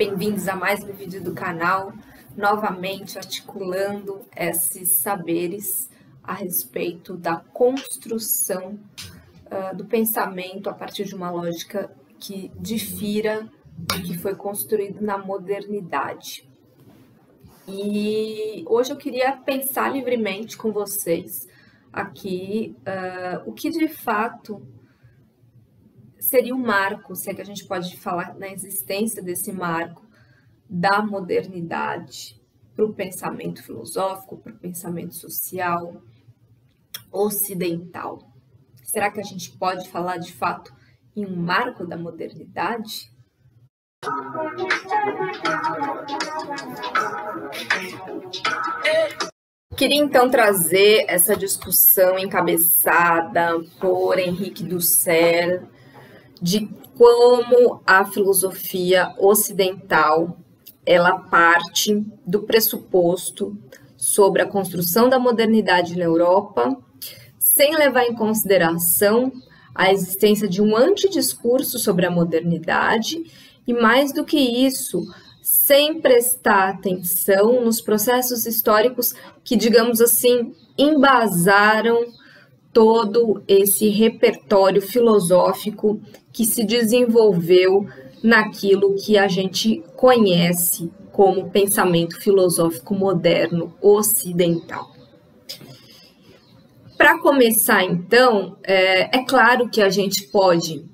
bem-vindos a mais um vídeo do canal, novamente articulando esses saberes a respeito da construção do pensamento a partir de uma lógica que difira do que foi construído na modernidade. E hoje eu queria pensar livremente com vocês aqui o que de fato seria o marco, se é que a gente pode falar na existência desse marco da modernidade para o pensamento filosófico, para o pensamento social ocidental. Será que a gente pode falar de fato em um marco da modernidade? Queria então trazer essa discussão encabeçada por Henrique Dussel de como a filosofia ocidental ela parte do pressuposto sobre a construção da modernidade na Europa, sem levar em consideração a existência de um antidiscurso sobre a modernidade e, mais do que isso, sem prestar atenção nos processos históricos que, digamos assim, embasaram todo esse repertório filosófico que se desenvolveu naquilo que a gente conhece como pensamento filosófico moderno ocidental. Para começar, então, é claro que a gente pode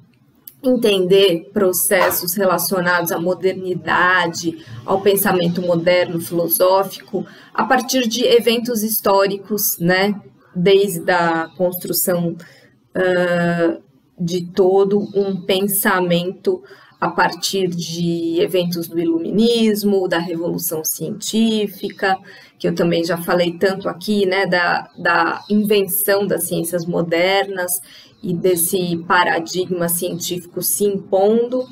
entender processos relacionados à modernidade, ao pensamento moderno filosófico, a partir de eventos históricos, né? Desde a construção de todo um pensamento a partir de eventos do Iluminismo, da Revolução Científica, que eu também já falei tanto aqui, né, da invenção das ciências modernas e desse paradigma científico se impondo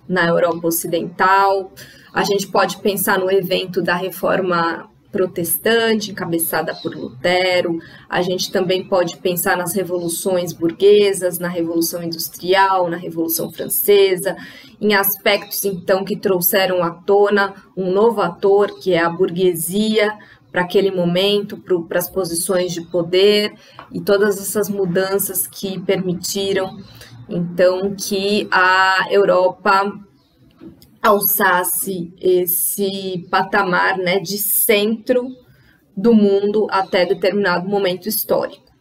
na Europa Ocidental. A gente pode pensar no evento da Reforma Protestante, encabeçada por Lutero. A gente também pode pensar nas revoluções burguesas, na Revolução Industrial, na Revolução Francesa, em aspectos, então, que trouxeram à tona um novo ator, que é a burguesia, para aquele momento, para as posições de poder, e todas essas mudanças que permitiram, então, que a Europa alçasse esse patamar, né, de centro do mundo até determinado momento histórico.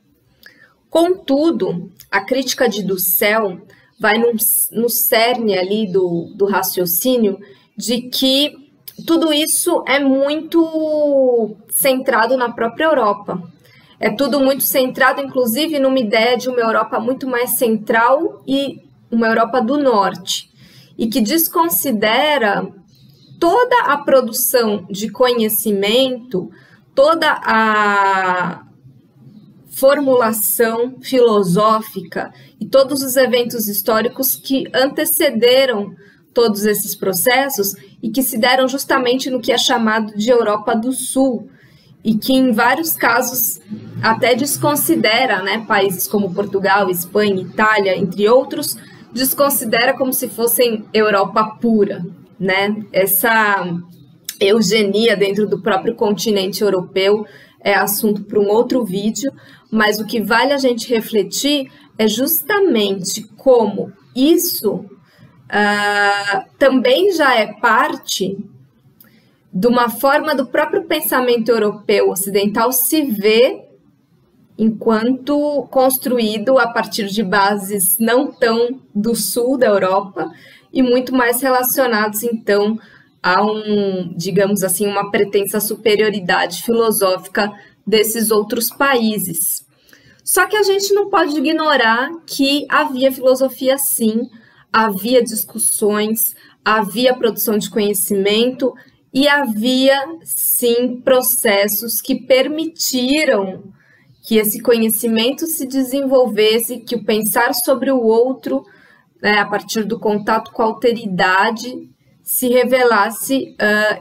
Contudo, a crítica de Dussel vai no cerne ali do raciocínio de que tudo isso é muito centrado na própria Europa. É tudo muito centrado, inclusive, numa ideia de uma Europa muito mais central e uma Europa do Norte, e que desconsidera toda a produção de conhecimento, toda a formulação filosófica e todos os eventos históricos que antecederam todos esses processos e que se deram justamente no que é chamado de Europa do Sul, e que em vários casos até desconsidera, né, países como Portugal, Espanha, Itália, entre outros, desconsidera como se fossem Europa pura, né? Essa eugenia dentro do próprio continente europeu é assunto para um outro vídeo, mas o que vale a gente refletir é justamente como isso também já é parte de uma forma do próprio pensamento europeu ocidental se ver enquanto construído a partir de bases não tão do sul da Europa e muito mais relacionados, então, a digamos assim, uma pretensa superioridade filosófica desses outros países. Só que a gente não pode ignorar que havia filosofia sim, havia discussões, havia produção de conhecimento e havia sim processos que permitiram que esse conhecimento se desenvolvesse, que o pensar sobre o outro, né, a partir do contato com a alteridade, se revelasse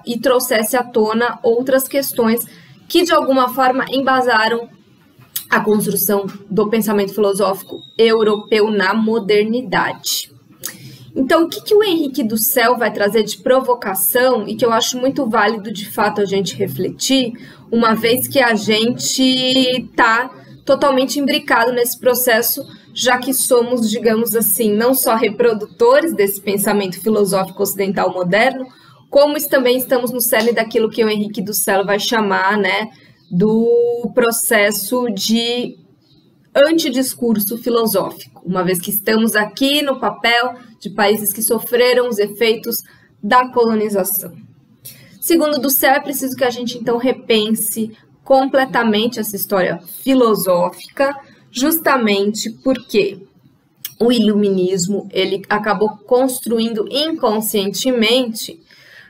e trouxesse à tona outras questões que, de alguma forma, embasaram a construção do pensamento filosófico europeu na modernidade. Então, o que o Henrique do Céu vai trazer de provocação e que eu acho muito válido, de fato, a gente refletir, uma vez que a gente está totalmente imbricado nesse processo, já que somos, digamos assim, não só reprodutores desse pensamento filosófico ocidental moderno, como também estamos no cerne daquilo que o Henrique do Céu vai chamar, né, do processo de antidiscurso filosófico, uma vez que estamos aqui no papel de países que sofreram os efeitos da colonização. Segundo do Céu, é preciso que a gente, então, repense completamente essa história filosófica, justamente porque o iluminismo ele acabou construindo inconscientemente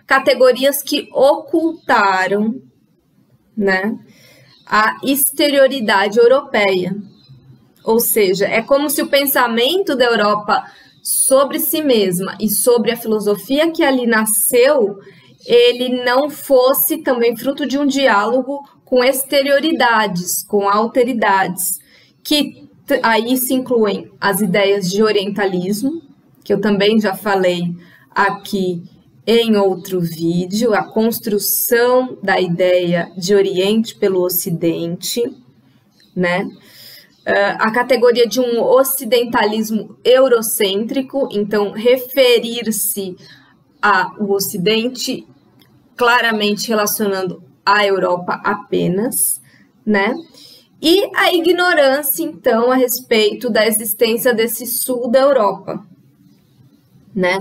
categorias que ocultaram, né, a exterioridade europeia. Ou seja, é como se o pensamento da Europa sobre si mesma e sobre a filosofia que ali nasceu, ele não fosse também fruto de um diálogo com exterioridades, com alteridades, que aí se incluem as ideias de orientalismo, que eu também já falei aqui em outro vídeo, a construção da ideia de Oriente pelo Ocidente, né? A categoria de um ocidentalismo eurocêntrico, então referir-se ao Ocidente claramente relacionando a Europa apenas, né? E a ignorância, então, a respeito da existência desse sul da Europa, né?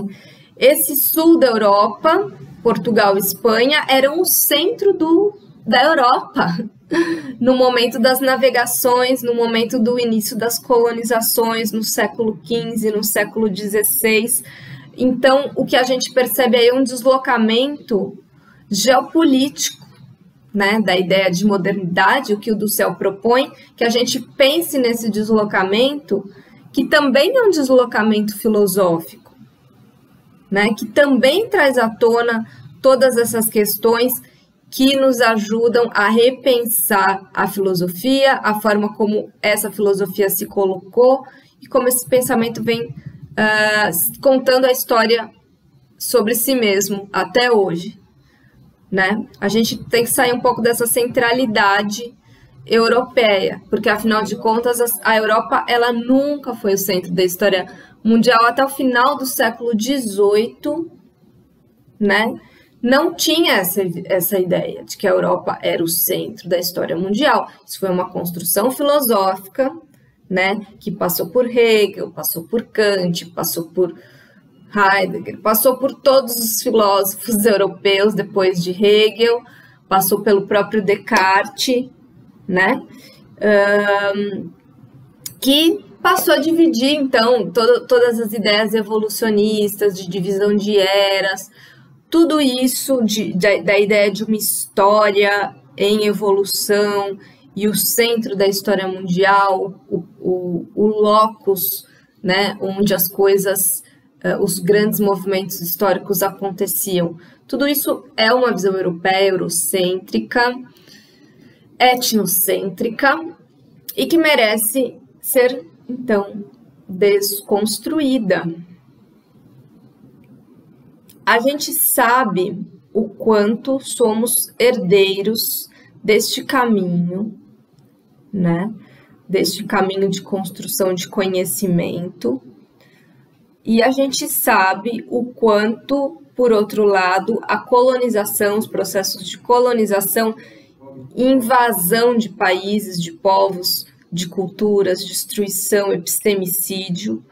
Esse sul da Europa, Portugal e Espanha, eram o centro da Europa, no momento das navegações, no momento do início das colonizações, no século XV, no século XVI. Então, o que a gente percebe aí é um deslocamento geopolítico, né, da ideia de modernidade, o que o do Céu propõe, que a gente pense nesse deslocamento, que também é um deslocamento filosófico, né, que também traz à tona todas essas questões que nos ajudam a repensar a filosofia, a forma como essa filosofia se colocou e como esse pensamento vem contando a história sobre si mesmo até hoje, né? A gente tem que sair um pouco dessa centralidade europeia, porque afinal de contas a Europa ela nunca foi o centro da história mundial até o final do século XVIII, né? Não tinha essa ideia de que a Europa era o centro da história mundial. Isso foi uma construção filosófica, né, que passou por Hegel, passou por Kant, passou por Heidegger, passou por todos os filósofos europeus depois de Hegel, passou pelo próprio Descartes, né, que passou a dividir, então, todas as ideias evolucionistas, de divisão de eras, tudo isso da ideia de uma história em evolução e o centro da história mundial, o locus, né, onde as coisas, os grandes movimentos históricos aconteciam. Tudo isso é uma visão europeia, eurocêntrica, etnocêntrica e que merece ser, então, desconstruída. A gente sabe o quanto somos herdeiros deste caminho, né? Deste caminho de construção de conhecimento. E a gente sabe o quanto, por outro lado, a colonização, os processos de colonização, invasão de países, de povos, de culturas, destruição, epistemicídio,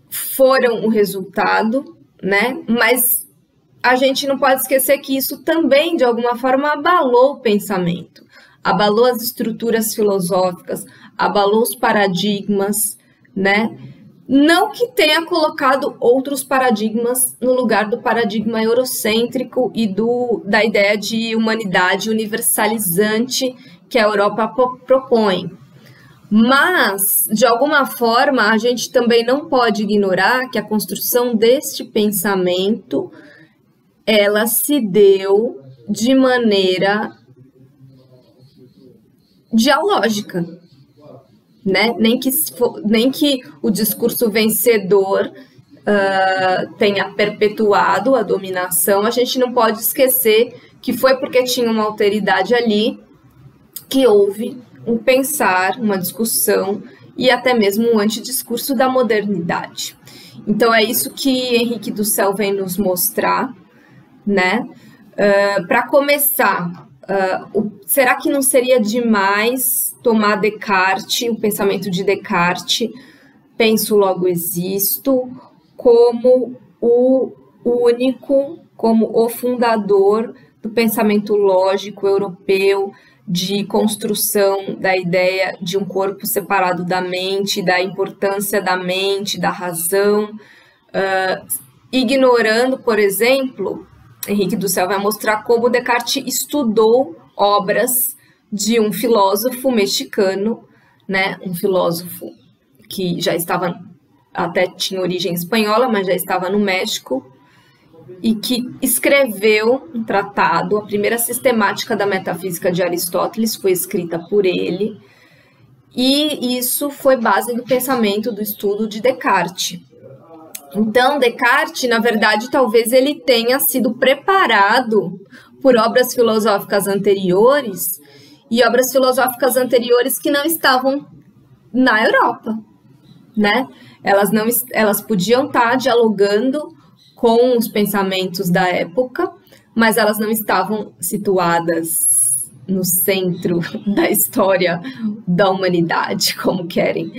foram o resultado, né? Mas a gente não pode esquecer que isso também, de alguma forma, abalou o pensamento, abalou as estruturas filosóficas, abalou os paradigmas, né? Não que tenha colocado outros paradigmas no lugar do paradigma eurocêntrico e da ideia de humanidade universalizante que a Europa propõe. Mas, de alguma forma, a gente também não pode ignorar que a construção deste pensamento, ela se deu de maneira dialógica, né? Nem que o discurso vencedor tenha perpetuado a dominação, a gente não pode esquecer que foi porque tinha uma alteridade ali que houve um pensar, uma discussão e até mesmo um antidiscurso da modernidade. Então é isso que Henrique do Céu vem nos mostrar, né? Para começar, será que não seria demais tomar Descartes, o pensamento de Descartes, penso logo existo, como o único, como o fundador do pensamento lógico europeu, de construção da ideia de um corpo separado da mente, da importância da mente, da razão, ignorando, por exemplo, Henrique do Céu vai mostrar como Descartes estudou obras de um filósofo mexicano, né, um filósofo que já estava, até tinha origem espanhola, mas já estava no México, e que escreveu um tratado, a primeira sistemática da metafísica de Aristóteles foi escrita por ele, e isso foi base do pensamento, do estudo de Descartes. Então, Descartes, na verdade, talvez ele tenha sido preparado por obras filosóficas anteriores, e obras filosóficas anteriores que não estavam na Europa, né? Elas podiam estar dialogando com os pensamentos da época, mas elas não estavam situadas no centro da história da humanidade, como querem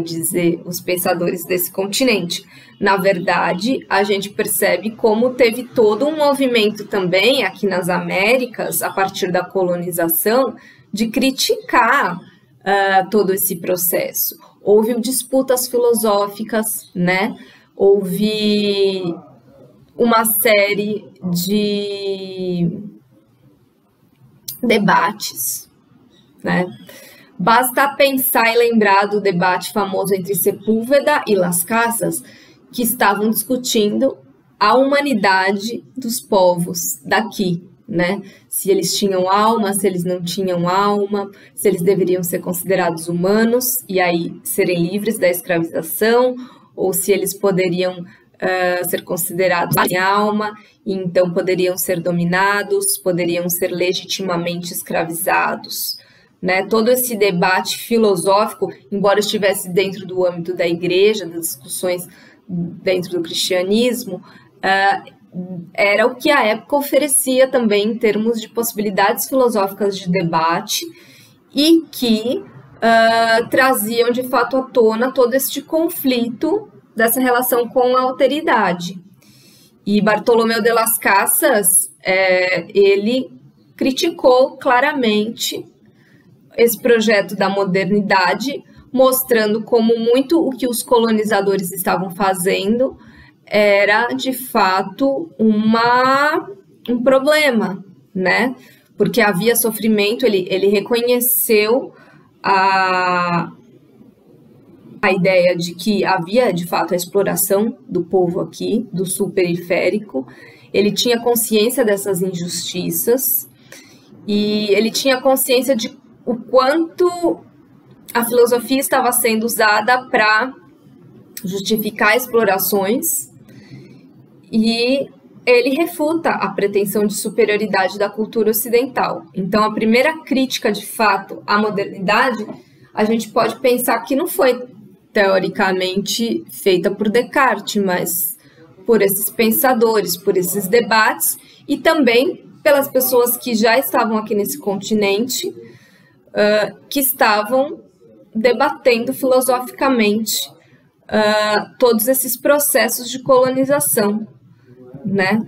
dizer os pensadores desse continente. Na verdade, a gente percebe como teve todo um movimento também aqui nas Américas, a partir da colonização, de criticar todo esse processo. Houve disputas filosóficas, né? Houve uma série de debates, né? Basta pensar e lembrar do debate famoso entre Sepúlveda e Las Casas, que estavam discutindo a humanidade dos povos daqui, né? Se eles tinham alma, se eles não tinham alma, se eles deveriam ser considerados humanos e aí serem livres da escravização, ou se eles poderiam ser considerados sem alma, e então poderiam ser dominados, poderiam ser legitimamente escravizados, né? Todo esse debate filosófico, embora estivesse dentro do âmbito da igreja, das discussões dentro do cristianismo, era o que a época oferecia também em termos de possibilidades filosóficas de debate e que traziam de fato à tona todo este conflito dessa relação com a alteridade. E Bartolomeu de las Casas, ele criticou claramente esse projeto da modernidade, mostrando como muito o que os colonizadores estavam fazendo era, de fato, um problema, né? Porque havia sofrimento, ele reconheceu a ideia de que havia, de fato, a exploração do povo aqui, do sul periférico, ele tinha consciência dessas injustiças e ele tinha consciência de o quanto a filosofia estava sendo usada para justificar explorações e ele refuta a pretensão de superioridade da cultura ocidental. Então, a primeira crítica, de fato, à modernidade, a gente pode pensar que não foi teoricamente feita por Descartes, mas por esses pensadores, por esses debates e também pelas pessoas que já estavam aqui nesse continente, que estavam debatendo filosoficamente todos esses processos de colonização, né?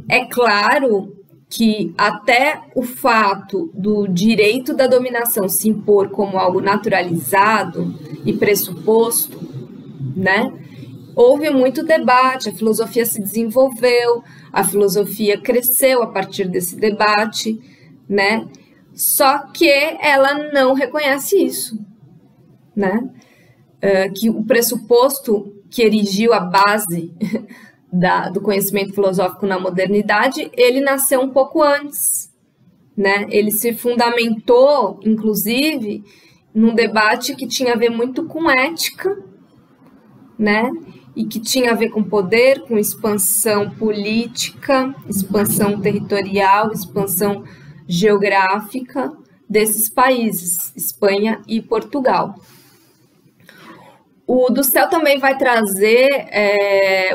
É claro que até o fato do direito da dominação se impor como algo naturalizado e pressuposto, né? Houve muito debate, a filosofia se desenvolveu, a filosofia cresceu a partir desse debate, né? Só que ela não reconhece isso, né? Que o pressuposto que erigiu a base do conhecimento filosófico na modernidade, ele nasceu um pouco antes, né? Ele se fundamentou, inclusive, num debate que tinha a ver muito com ética, né? E que tinha a ver com poder, com expansão política, expansão territorial, expansão geográfica desses países, Espanha e Portugal. O do Céu também vai trazer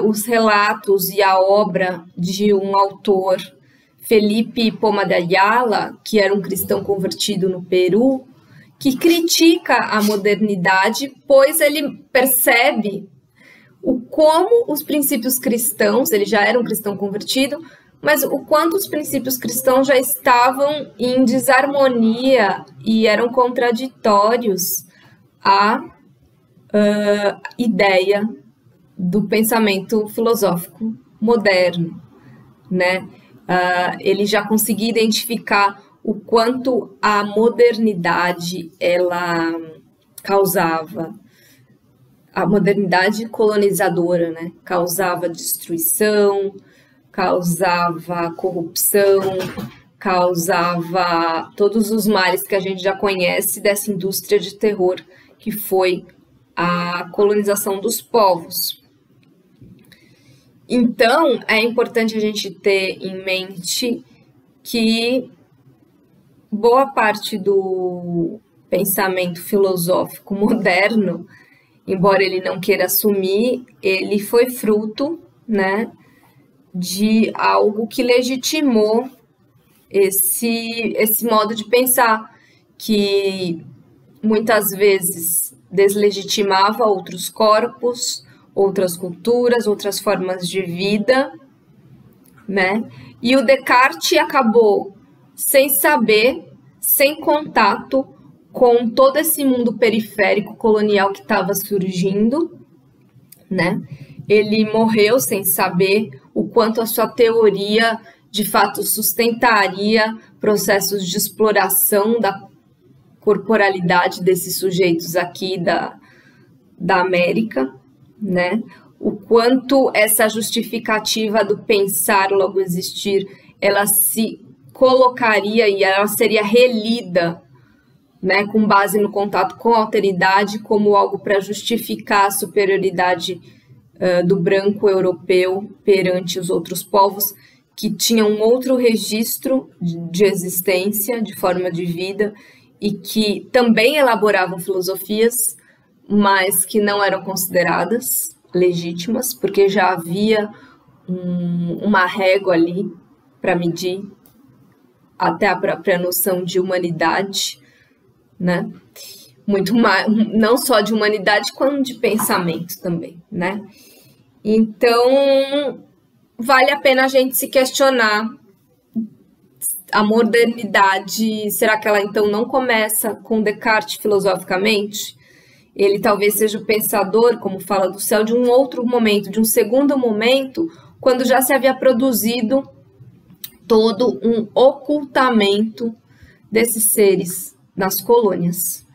os relatos e a obra de um autor, Felipe Poma de Ayala, que era um cristão convertido no Peru, que critica a modernidade, pois ele percebe como os princípios cristãos, ele já era um cristão convertido, mas o quanto os princípios cristãos já estavam em desarmonia e eram contraditórios à ideia do pensamento filosófico moderno, né? Ele já conseguia identificar o quanto a modernidade ela causava, a modernidade colonizadora, né? Causava destruição, causava corrupção, causava todos os males que a gente já conhece dessa indústria de terror que foi a colonização dos povos. Então, é importante a gente ter em mente que boa parte do pensamento filosófico moderno, embora ele não queira assumir, ele foi fruto, né, de algo que legitimou esse modo de pensar, que muitas vezes deslegitimava outros corpos, outras culturas, outras formas de vida, né? E o Descartes acabou sem saber, sem contato com todo esse mundo periférico colonial que estava surgindo, né? Ele morreu sem saber o quanto a sua teoria de fato sustentaria processos de exploração da corporalidade desses sujeitos aqui da América, né? O quanto essa justificativa do pensar logo existir, ela se colocaria e ela seria relida, né, com base no contato com a alteridade, como algo para justificar a superioridade do branco europeu perante os outros povos que tinham um outro registro de existência, de forma de vida, e que também elaboravam filosofias, mas que não eram consideradas legítimas, porque já havia uma régua ali para medir até a própria noção de humanidade, né? Muito mais, não só de humanidade, quanto de pensamento também, né? Então, vale a pena a gente se questionar. A modernidade, será que ela então não começa com Descartes filosoficamente? Ele talvez seja o pensador, como fala do Céu, de um outro momento, de um segundo momento, quando já se havia produzido todo um ocultamento desses seres nas colônias.